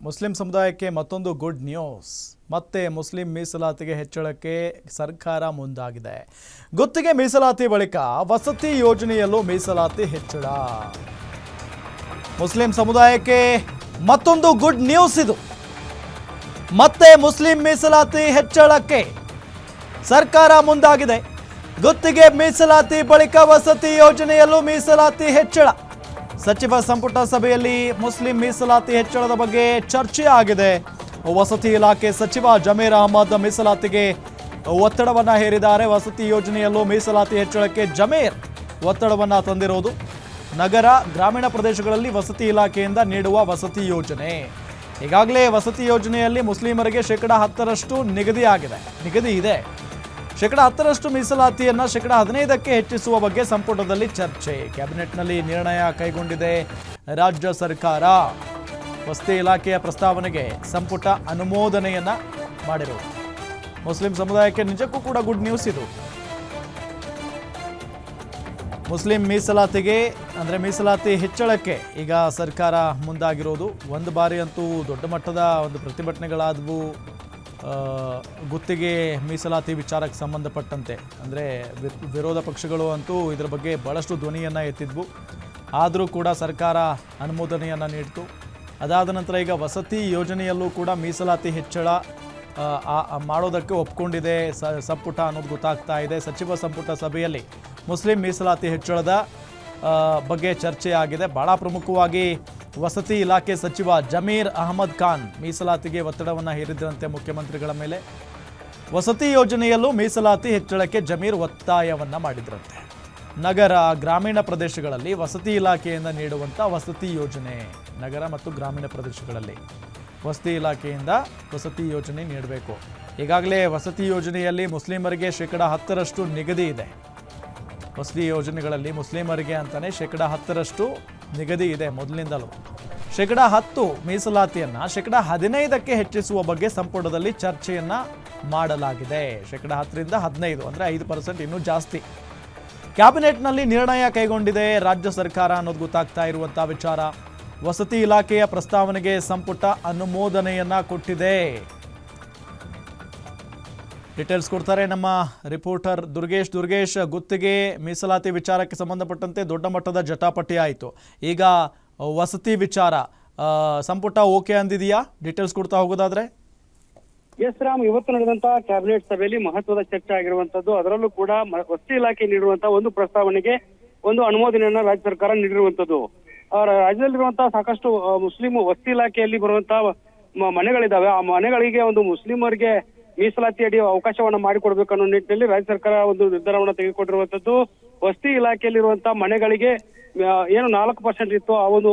Muslim ಸಮುದಾಯಕ್ಕೆ ಮತ್ತೊಂದು good news. ಮತ್ತೆ ಮುಸ್ಲಿಂ ಮೀಸಲಾತಿಗೆ ಹೆಚ್ಚಳಕ್ಕೆ ಸರ್ಕಾರ ಮುಂದಾಗಿದೆ. ಗುತ್ತಿಗೆ ಮೀಸಲಾತಿ ಬಳಿಕ ವಸತಿ ಯೋಜನೆಯಲ್ಲೂ ಮೀಸಲಾತಿ ಹೆಚ್ಚಳ. ಮುಸ್ಲಿಂ ಸಮುದಾಯಕ್ಕೆ ಮತ್ತೊಂದು ಗುಡ್ ನ್ಯೂಸ್ ಇದು. ಮತ್ತೆ ಮುಸ್ಲಿಂ ಮೀಸಲಾತಿ ಹೆಚ್ಚಳಕ್ಕೆ ಸರ್ಕಾರ ಮುಂದಾಗಿದೆ. ಗುತ್ತಿಗೆ ಮೀಸಲಾತಿ ಬಳಿಕ ವಸತಿ ಯೋಜನೆಯಲ್ಲೂ ಮೀಸಲಾತಿ ಹೆಚ್ಚಳ. ಸಚಿವ ಸಂಪುಟ ಸಭೆಯಲ್ಲಿ ಮುಸ್ಲಿಂ ಮೀಸಲಾತಿ ಹೆಚ್ಚಳದ ಬಗ್ಗೆ ಚರ್ಚೆ ಆಗಿದೆ. ವಸತಿ ಇಲಾಖೆ ಸಚಿವ ಜಮೀರ್ ಅಹಮದ್ ಮೀಸಲಾತಿಗೆ ಒತ್ತಡವನ್ನು ಹೇರಿದ್ದಾರೆ. ವಸತಿ ಯೋಜನೆಯಲ್ಲೂ ಮೀಸಲಾತಿ ಹೆಚ್ಚಳಕ್ಕೆ ಜಮೀರ್ ಒತ್ತಡವನ್ನು ತಂದಿರುವುದು. ನಗರ ಗ್ರಾಮೀಣ ಪ್ರದೇಶಗಳಲ್ಲಿ ವಸತಿ ಇಲಾಖೆಯಿಂದ ನೀಡುವ ವಸತಿ ಯೋಜನೆ. ಈಗಾಗಲೇ ವಸತಿ ಯೋಜನೆಯಲ್ಲಿ ಮುಸ್ಲಿಮರಿಗೆ 10% ನಿಗದಿ ಇದೆ. 10% ಮೀಸಲಾತಿಯನ್ನು 15% ಹೆಚ್ಚಿಸುವ ಬಗ್ಗೆ ಸಂಪುಟದಲ್ಲಿ ಚರ್ಚೆ. ಕ್ಯಾಬಿನೆಟ್ನಲ್ಲಿ ನಿರ್ಣಯ ಕೈಗೊಂಡಿದೆ ರಾಜ್ಯ ಸರ್ಕಾರ. ವಸತಿ ಇಲಾಖೆಯ ಪ್ರಸ್ತಾವನೆಗೆ ಸಂಪುಟ ಅನುಮೋದನೆಯನ್ನ ಮಾಡಿರುವುದು ಮುಸ್ಲಿಂ ಸಮುದಾಯಕ್ಕೆ ನಿಜಕ್ಕೂ ಕೂಡ ಗುಡ್ ನ್ಯೂಸ್ ಇದು. ಮುಸ್ಲಿಂ ಮೀಸಲಾತಿ ಹೆಚ್ಚಳಕ್ಕೆ ಈಗ ಸರ್ಕಾರ ಮುಂದಾಗಿರೋದು. ಒಂದು ಬಾರಿ ಅಂತೂ ದೊಡ್ಡ ಮಟ್ಟದ ಒಂದು ಪ್ರತಿಭಟನೆಗಳಾದವು. ಗುತ್ತಿಗೆ ಮೀಸಲಾತಿ ವಿಚಾರಕ್ಕೆ ಸಂಬಂಧಪಟ್ಟಂತೆ ಅಂದರೆ ವಿರೋಧ ಪಕ್ಷಗಳು ಅಂತೂ ಇದರ ಬಗ್ಗೆ ಭಾಳಷ್ಟು ಧ್ವನಿಯನ್ನು ಎತ್ತಿದ್ವು. ಆದರೂ ಕೂಡ ಸರ್ಕಾರ ಅನುಮೋದನೆಯನ್ನು ನೀಡಿತು. ಅದಾದ ನಂತರ ಈಗ ವಸತಿ ಯೋಜನೆಯಲ್ಲೂ ಕೂಡ ಮೀಸಲಾತಿ ಹೆಚ್ಚಳ ಮಾಡೋದಕ್ಕೆ ಒಪ್ಕೊಂಡಿದೆ ಸಂಪುಟ ಅನ್ನೋದು ಗೊತ್ತಾಗ್ತಾ ಇದೆ. ಸಚಿವ ಸಂಪುಟ ಸಭೆಯಲ್ಲಿ ಮುಸ್ಲಿಂ ಮೀಸಲಾತಿ ಹೆಚ್ಚಳದ ಬಗ್ಗೆ ಚರ್ಚೆ ಆಗಿದೆ. ಭಾಳ ಪ್ರಮುಖವಾಗಿ ವಸತಿ ಇಲಾಖೆ ಸಚಿವ ಜಮೀರ್ ಅಹಮದ್ ಖಾನ್ ಮೀಸಲಾತಿಗೆ ಒತ್ತಡವನ್ನು ಹೇರಿದ್ರಂತೆ ಮುಖ್ಯಮಂತ್ರಿಗಳ ಮೇಲೆ. ವಸತಿ ಯೋಜನೆಯಲ್ಲೂ ಮೀಸಲಾತಿ ಹೆಚ್ಚಳಕ್ಕೆ ಜಮೀರ್ ಒತ್ತಾಯವನ್ನು ಮಾಡಿದ್ರಂತೆ. ನಗರ ಗ್ರಾಮೀಣ ಪ್ರದೇಶಗಳಲ್ಲಿ ವಸತಿ ಇಲಾಖೆಯಿಂದ ನೀಡುವಂಥ ವಸತಿ ಯೋಜನೆ, ನಗರ ಮತ್ತು ಗ್ರಾಮೀಣ ಪ್ರದೇಶಗಳಲ್ಲಿ ವಸತಿ ಇಲಾಖೆಯಿಂದ ವಸತಿ ಯೋಜನೆ ನೀಡಬೇಕು. ಈಗಾಗಲೇ ವಸತಿ ಯೋಜನೆಯಲ್ಲಿ ಮುಸ್ಲಿಮರಿಗೆ 10% ನಿಗದಿ ಇದೆ. ವಸತಿ ಯೋಜನೆಗಳಲ್ಲಿ ಮುಸ್ಲಿಮರಿಗೆ ಅಂತಾನೆ 10% ನಿಗದಿ ಇದೆ ಮೊದಲಿನಿಂದಲೂ. 10% ಮೀಸಲಾತಿಯನ್ನು 15% ಹೆಚ್ಚಿಸುವ ಬಗ್ಗೆ ಸಂಪುಟದಲ್ಲಿ ಚರ್ಚೆಯನ್ನ ಮಾಡಲಾಗಿದೆ. 10% 15 ಅಂದರೆ 5% ಇನ್ನೂ ಜಾಸ್ತಿ. ಕ್ಯಾಬಿನೆಟ್ನಲ್ಲಿ ನಿರ್ಣಯ ಕೈಗೊಂಡಿದೆ ರಾಜ್ಯ ಸರ್ಕಾರ ಅನ್ನೋದು ಗೊತ್ತಾಗ್ತಾ ಇರುವಂತಹ ವಿಚಾರ. ವಸತಿ ಇಲಾಖೆಯ ಪ್ರಸ್ತಾವನೆಗೆ ಸಂಪುಟ ಅನುಮೋದನೆಯನ್ನ ಕೊಟ್ಟಿದೆ. ಡೀಟೇಲ್ಸ್ ಕೊಡ್ತಾರೆ ನಮ್ಮ ರಿಪೋರ್ಟರ್ ದುರ್ಗೇಶ್. ಗುತ್ತಿಗೆ ಮೀಸಲಾತಿ ವಿಚಾರಕ್ಕೆ ಸಂಬಂಧಪಟ್ಟಂತೆ ದೊಡ್ಡ ಮಟ್ಟದ ಜಟಾಪಟಿ ಆಯಿತು. ಈಗ ವಸತಿ ವಿಚಾರ ಸಂಪುಟ ಓಕೆ ಅಂದಿದೆಯಾ? ಡೀಟೇಲ್ಸ್ ಕೊಡ್ತಾ ಹೋಗೋದಾದ್ರೆ. ಎಸ್ ರಾಮ್, ಇವತ್ತು ನಡೆದಂತಹ ಕ್ಯಾಬಿನೆಟ್ ಸಭೆಯಲ್ಲಿ ಮಹತ್ವದ ಚರ್ಚೆ ಆಗಿರುವಂತದ್ದು. ಅದರಲ್ಲೂ ಕೂಡ ವಸತಿ ಇಲಾಖೆ ನೀಡಿರುವಂತಹ ಒಂದು ಪ್ರಸ್ತಾವನೆಗೆ ಒಂದು ಅನುಮೋದನೆಯನ್ನ ರಾಜ್ಯ ಸರ್ಕಾರ ನೀಡಿರುವಂತದ್ದು. ರಾಜ್ಯದಲ್ಲಿರುವಂತಹ ಸಾಕಷ್ಟು ಮುಸ್ಲಿಂ ವಸತಿ ಇಲಾಖೆಯಲ್ಲಿ ಬರುವಂತಹ ಮನೆಗಳಿದಾವೆ. ಆ ಮನೆಗಳಿಗೆ ಒಂದು ಮುಸ್ಲಿಮರಿಗೆ ಮೀಸಲಾತಿ ಅಡಿ ಅವಕಾಶವನ್ನ ಮಾಡಿಕೊಡ್ಬೇಕು ಅನ್ನೋ ನಿಟ್ಟಿನಲ್ಲಿ ರಾಜ್ಯ ಸರ್ಕಾರ ಒಂದು ನಿರ್ಧಾರವನ್ನ ತೆಗೆದುಕೊಂಡಿರುವಂತದ್ದು. ವಸತಿ ಇಲಾಖೆಯಲ್ಲಿರುವಂತಹ ಮನೆಗಳಿಗೆ ಏನು 4% ಇತ್ತು ಆ ಒಂದು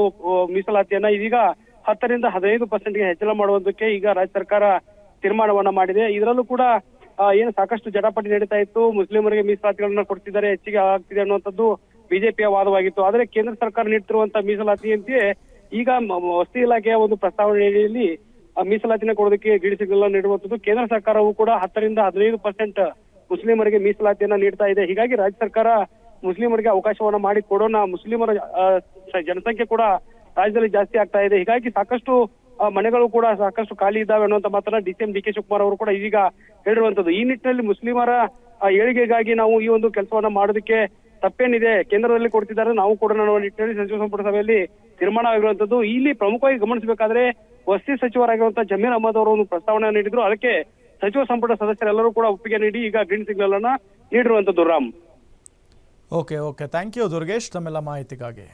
ಮೀಸಲಾತಿಯನ್ನ ಇದೀಗ 10% 15% ಹೆಚ್ಚಳ ಮಾಡುವುದಕ್ಕೆ ಈಗ ರಾಜ್ಯ ಸರ್ಕಾರ ತೀರ್ಮಾನವನ್ನ ಮಾಡಿದೆ. ಇದರಲ್ಲೂ ಕೂಡ ಏನು ಸಾಕಷ್ಟು ಜಟಾಪಟಿ ನಡೀತಾ ಇತ್ತು. ಮುಸ್ಲಿಮರಿಗೆ ಮೀಸಲಾತಿಗಳನ್ನ ಕೊಡ್ತಿದ್ದಾರೆ, ಹೆಚ್ಚಿಗೆ ಆಗ್ತಿದೆ ಅನ್ನುವಂಥದ್ದು ಬಿಜೆಪಿಯ ವಾದವಾಗಿತ್ತು. ಆದರೆ ಕೇಂದ್ರ ಸರ್ಕಾರ ನೀಡ್ತಿರುವಂತಹ ಮೀಸಲಾತಿಯಂತೆಯೇ ಈಗ ವಸತಿ ಇಲಾಖೆಯ ಒಂದು ಪ್ರಸ್ತಾವನೆಯಲ್ಲಿ ಮೀಸಲಾತಿನ ಕೊಡೋದಕ್ಕೆ ಗ್ರೀನ್ ಸಿಗ್ನಲ್ ನೀಡುವಂಥದ್ದು. ಕೇಂದ್ರ ಸರ್ಕಾರವು ಕೂಡ 10% 15% ಮುಸ್ಲಿಮರಿಗೆ ಮೀಸಲಾತಿಯನ್ನ ನೀಡ್ತಾ ಇದೆ. ಹೀಗಾಗಿ ರಾಜ್ಯ ಸರ್ಕಾರ ಮುಸ್ಲಿಮರಿಗೆ ಅವಕಾಶವನ್ನ ಮಾಡಿ ಕೊಡೋಣ. ಮುಸ್ಲಿಮರ ಜನಸಂಖ್ಯೆ ಕೂಡ ರಾಜ್ಯದಲ್ಲಿ ಜಾಸ್ತಿ ಆಗ್ತಾ ಇದೆ. ಹೀಗಾಗಿ ಸಾಕಷ್ಟು ಮನೆಗಳು ಕೂಡ ಸಾಕಷ್ಟು ಖಾಲಿ ಇದ್ದಾವೆ ಅನ್ನುವಂತ ಮಾತನ್ನ ಡಿ.ಸಿ.ಎಂ ಡಿ.ಕೆ ಶಿವಕುಮಾರ್ ಅವರು ಕೂಡ ಇದೀಗ ಹೇಳಿರುವಂತದ್ದು. ಈ ನಿಟ್ಟಿನಲ್ಲಿ ಮುಸ್ಲಿಮರ ಏಳಿಗೆಗಾಗಿ ನಾವು ಈ ಒಂದು ಕೆಲಸವನ್ನ ಮಾಡೋದಕ್ಕೆ ತಪ್ಪೇನಿದೆ, ಕೇಂದ್ರದಲ್ಲಿ ಕೊಡ್ತಿದ್ದಾರೆ ನಾವು ಕೊಡೋಣ ಅನ್ನೋ ನಿಟ್ಟಿನಲ್ಲಿ ಸಚಿವ ಸಂಪುಟ ಸಭೆಯಲ್ಲಿ ತೀರ್ಮಾನ ಆಗಿರುವಂತದ್ದು. ಇಲ್ಲಿ ಪ್ರಮುಖವಾಗಿ ಗಮನಿಸಬೇಕಾದ್ರೆ ವಸತಿ ಸಚಿವರಾಗಿರುವಂತಹ ಜಮೀರ್ ಅಹಮದ್ ಅವರು ಒಂದು ಪ್ರಸ್ತಾವನೆ ನೀಡಿದ್ರು. ಅದಕ್ಕೆ ಸಚಿವ ಸಂಪುಟ ಸದಸ್ಯರೆಲ್ಲರೂ ಕೂಡ ಒಪ್ಪಿಗೆ ನೀಡಿ ಈಗ ಗ್ರೀನ್ ಸಿಗ್ನಲ್ ಅನ್ನ ನೀಡಿರುವಂತದ್ದು. Ram, okay thank you Durgesh ತಮ್ಮೆಲ್ಲ ಮಾಹಿತಿಗಾಗಿ.